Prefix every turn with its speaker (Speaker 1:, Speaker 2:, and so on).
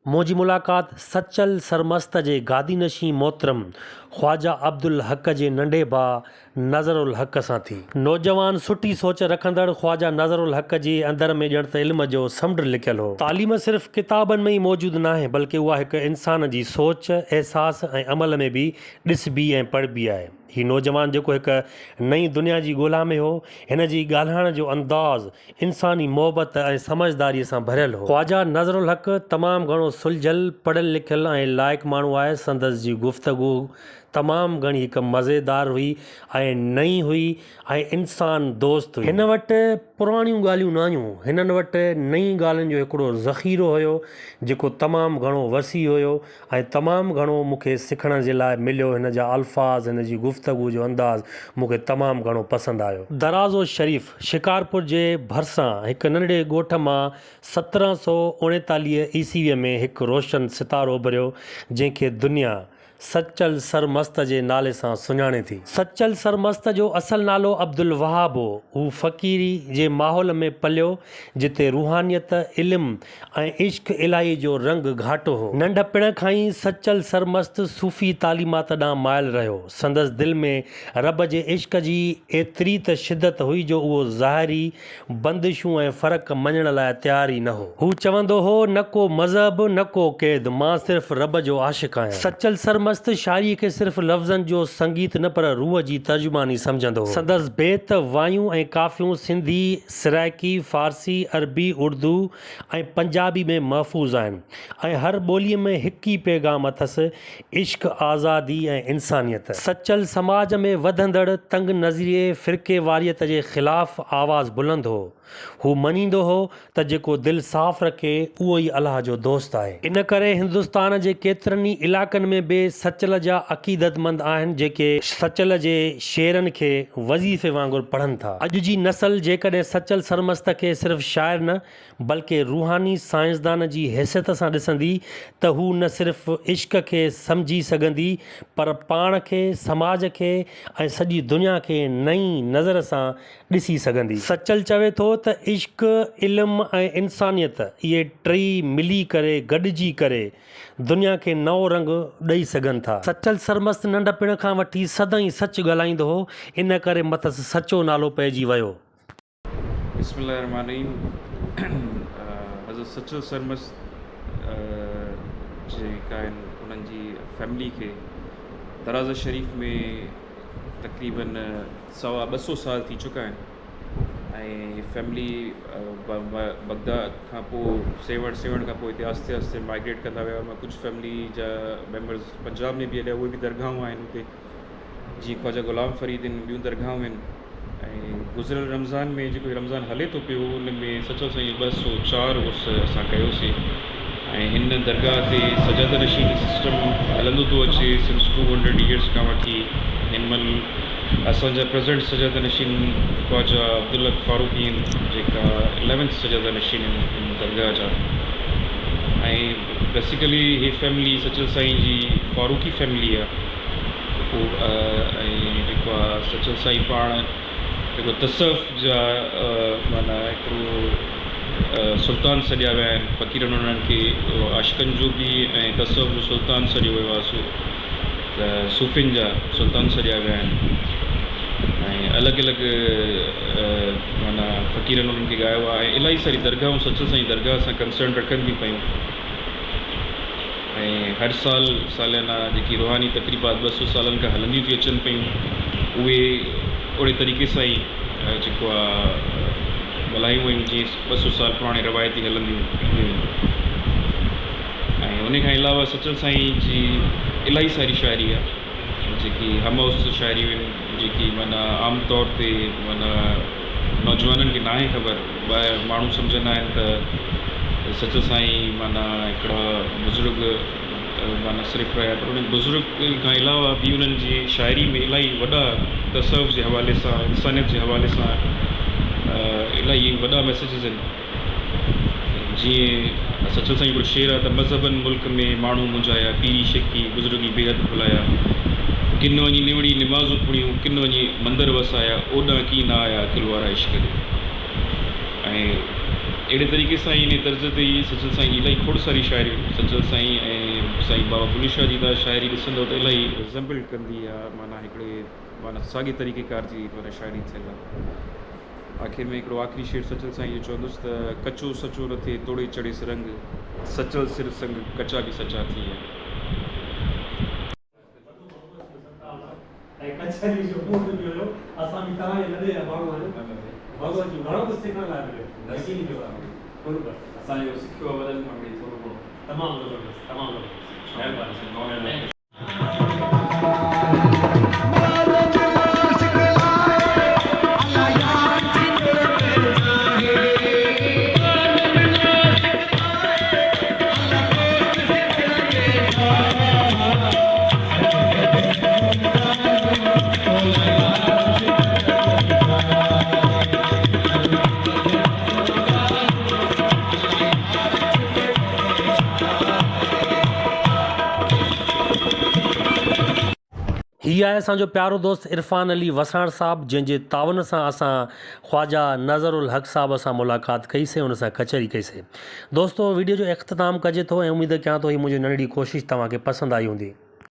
Speaker 1: मुंहिंजी मुलाक़ात सचल सरमस्त जे गादीनशी मोहतरम ख्वाजा अब्दुल हक़ जे नंढे भाउ नज़रुल हक़ सां थी। नौजवान सुठी सोच रखंदड़ ख्वाजा नज़रुल हक़ जे अंदर में ॼण त इल्म जो समुंड लिकियल हो। तालीम सिर्फ़ किताबनि में ई मौजूदु नाहे, बल्कि उहा हिकु इंसान जी सोच, एहसास ऐं अमल में बि ॾिसबी ऐं पढ़बी आहे। हीउ नौजवान जेको हिकु नई दुनिया जी ॻोल्हा में हो, हिन जी ॻाल्हाइण जो अंदाज़ इंसानी मोहबत ऐं समझदारीअ सां भरियल हो। ख्वाजा नज़रुल हक़ तमामु घणो सुलझल, पढ़ियल लिखियल ऐं लाइक़ु माण्हू आहे। संदसि जी गुफ़्तगू तमामु घणी हिकु मज़ेदार हुई ऐं नई हुई ऐं इंसान दोस्त हुई। हिन वटि पुराणियूं ॻाल्हियूं न आहियूं, हिननि वटि नई ॻाल्हियुनि जो हिकिड़ो ज़ख़ीरो हुयो जेको तमामु घणो वसी हुयो ऐं तमामु घणो मूंखे सिखण जे लाइ मिलियो। हिन जा अल्फाज़, हिन जी गुफ़्तगू जो अंदाज़ मूंखे तमामु घणो पसंदि आयो। दराज़ो शरीफ़ शिकारपुर जे भरिसां हिकु नंढड़े ॻोठ मां 1739 ईस्वीअ में हिकु रोशन सितारो उभरियो जंहिंखे दुनिया सचल सरमस्त जे नाले सां सुञाणे थी। सचल सरमस्त जो असल नालो अब्दुल वहाब हो। हू फ़क़ीरी जे माहौल में पलियो जिते रूहानियत, इल्म ऐं इश्क इलाही जो रंग घाटो हो। नंढपिण खां ई सचल सरमस्त सूफ़ी तालीमात ॾांहुं मायल रहियो। संदसि दिलि में रब जे इश्क जी एतिरी त शिदत हुई जो उहो ज़ाहिरी बंदिशूं ऐं फ़र्क़ु मञण लाइ तयार ई न हो। हू चवंदो हो, न को मज़हब, न को क़ैद, मां सिर्फ़ु रब जो आशिक़ आहियां। सचल सरमस्त शाइरी खे सिर्फ़ लफ़्ज़नि जो संगीत न पर रूह जी तर्जुमानी सम्झंदो हो। संदसि बेत, वायूं ऐं काफ़ियूं सिंधी, सराइकी, फ़ारसी, अरबी, उर्दू ऐं पंजाबी में महफ़ूज़ आहिनि ऐं हर ॿोलीअ में हिकु ई पैगाम अथसि, इश्क, आज़ादी ऐं इंसानियत। सचल समाज में वधंदड़ तंग नज़रिए, फ़िरके वारियत जे ख़िलाफ़ आवाज़ बुलंद हो। हू मञींदो हो त जेको दिलि साफ़ रखे उहो ई अलाह जो दोस्त आहे। इन करे हिंदुस्तान जे केतिरनि ई इलाइक़नि में बि सचल जा अक़ीदतमंद आहिनि जेके सचल जे शेरनि खे वज़ीफ़े वांगुरु पढ़नि था। अॼु जी नस्ल जेकॾहिं सचल सरमस्त खे सिर्फ़ु शाइर न बल्कि रूहानी साइंसदान जी हैसियत सां ॾिसंदी त हू न सिर्फ़ु इश्क खे सम्झी सघंदी पर पाण खे, समाज खे ऐं सॼी दुनिया खे नई नज़र सां ॾिसी सघंदी। सचल चवे थो त इश्क, इल्म ऐं इंसानियत इहे टई मिली करे, गॾिजी करे दुनिया खे नओं रंग ॾेई सघनि था। सचल सरमस्त नंढपिण खां वठी सदाईं सच ॻाल्हाईंदो हो, इन करे मथसि सचो नालो पइजी वियो।
Speaker 2: बिस्मिल्लाहिर्रहमानिर्रहीम। हज़रत सचल सरमस्त जेका आहिनि उन्हनि जी फैमिली खे दराज़ा शरीफ़ में तक़रीबन 250 साल थी चुका आहिनि ऐं फैमिली बगदाद खां पोइ सेवण खां पोइ हिते आस्ते आस्ते माइग्रेट कंदा विया। मां कुझु फैमिली जा मेंबर्स पंजाब में बि हलिया, उहे बि दरगाहूं आहिनि हुते, जीअं ख्वाजा ग़ुलाम फ़रीद आहिनि, ॿियूं दरगाहूं आहिनि। ऐं गुज़िरियल रमज़ान में जेको रमज़ान हले थो पियो उन में सचल साईं 204 उर्स असां कयोसीं ऐं हिन दरगाह ते सजाद नशीन सिस्टम हलंदो थो अचे सिंस 200 ईयर्स खां वठी। हिन महिल असांजा प्रेज़ेंट सजाद नशीन ख्वाजा अब्दुल हक़ फारूक़ी आहिनि जेका 11th सजाद नशीन आहिनि हिन दरगाह जा। ऐं बेसिकली हीअ फैमिली सचल साईं जी फारूक़ी फैमिली आहे। ऐं जेको आहे सचल साईं पाण जेको तसव्वुफ़ जा माना हिकिड़ो सुल्तान सॼा विया आहिनि। फ़क़ीरनि उन्हनि खे आशिक़नि जो बि ऐं तसव्वुफ़ जो सुल्तान सॼो वियो आहे, त सूफ़ियुनि जा सुल्तान सॼा विया आहिनि ऐं अलॻि अलॻि माना फ़क़ीरनि उन्हनि खे ॻायो आहे। ऐं इलाही सारी दरगाहूं सचल साईं दरगाह सां कंसर्न रखनि थियूं पियूं ऐं हर साल सालियाना जेकी रूहानी तक़रीबात 200 सालनि खां हलंदियूं थी अचनि पियूं, उहे ओड़े तरीक़े सां ई जेको आहे मल्हायूं आहियूं जीअं 200 साल पुराणी रवायती हलंदियूं ईंदियूं आहिनि। ऐं उन खां अलावा सचल साईं जी इलाही सारी शाइरी आहे जेकी हमौस शाइरियूं आहिनि, जेकी माना आम तौर ते माना नौजवाननि खे नाहे ख़बर। ॿाहिरि माण्हू सम्झंदा आहिनि त सचल साईं माना हिकिड़ा बुज़ुर्ग माना सिर्फ़ु रहिया, पर उन्हनि बुज़ुर्ग खां अलावा बि उन्हनि जी शाइरी में इलाही वॾा तसव्वुफ़ जे हवाले सां, इंसानियत जे हवाले सां इलाही वॾा मैसेजिस आहिनि। जीअं सचल साईं हिकिड़ो शेर आहे त मज़हबनि मुल्क में माण्हू मुंझाया, पीरी शेकी बुज़ुर्गी बेहद भुलाया, किन वञी निवड़ी निमाज़ूं पढ़ियूं, किन वञी मंदर वसाया, ओॾां की न आया अकिल वारा इश्क। ऐं अहिड़े तरीक़े सां इन तर्ज़ ते ई सचल साईं इलाही खोड़ सारी शाइरियूं सचल साईं ऐं साईं बाबा बुल्ले शाह जी तव्हां शाइरी ॾिसंदव त इलाही रिज़ेम्बल कंदी आहे, माना हिकिड़े माना साॻे तरीक़ेकार जी माना शाइरी थियल आहे। आख़िर में हिकिड़ो आख़िरी शेर सचल साईं जो चवंदुसि त कचो सचो न थिए तोड़े चढ़ेसि रंग, सचल सिर संग कचा बि सचा थी विया।
Speaker 1: कचहरी जो मूड बि हुयो, असां बि तव्हांजे लॾे जा माण्हू आहियूं, भॻवान जी घणो कुझु सिखण लाइ मिलियो, यकीन कयो आहे। बरोबर
Speaker 2: असांजो सिखियो आहे वॾनि खां वठी थोरो घणो।
Speaker 1: तमामु ज़बरदस्त, तमामु ज़बरदस्त, महिरबानी। हीअ आहे असांजो प्यारो दोस्त इरफान अली वसाण साहब, जंहिंजे तावन सां असां ख्वाजा नज़रुल हक़ साहब सां मुलाक़ात कईसीं, हुन सां कचहरी कईसीं। दोस्तो वीडियो जो इख़्तिताम कजे थो ऐं उमेदु कयां थो हीअ मुंहिंजी नंढड़ी कोशिशि तव्हांखे पसंदि आई हूंदी।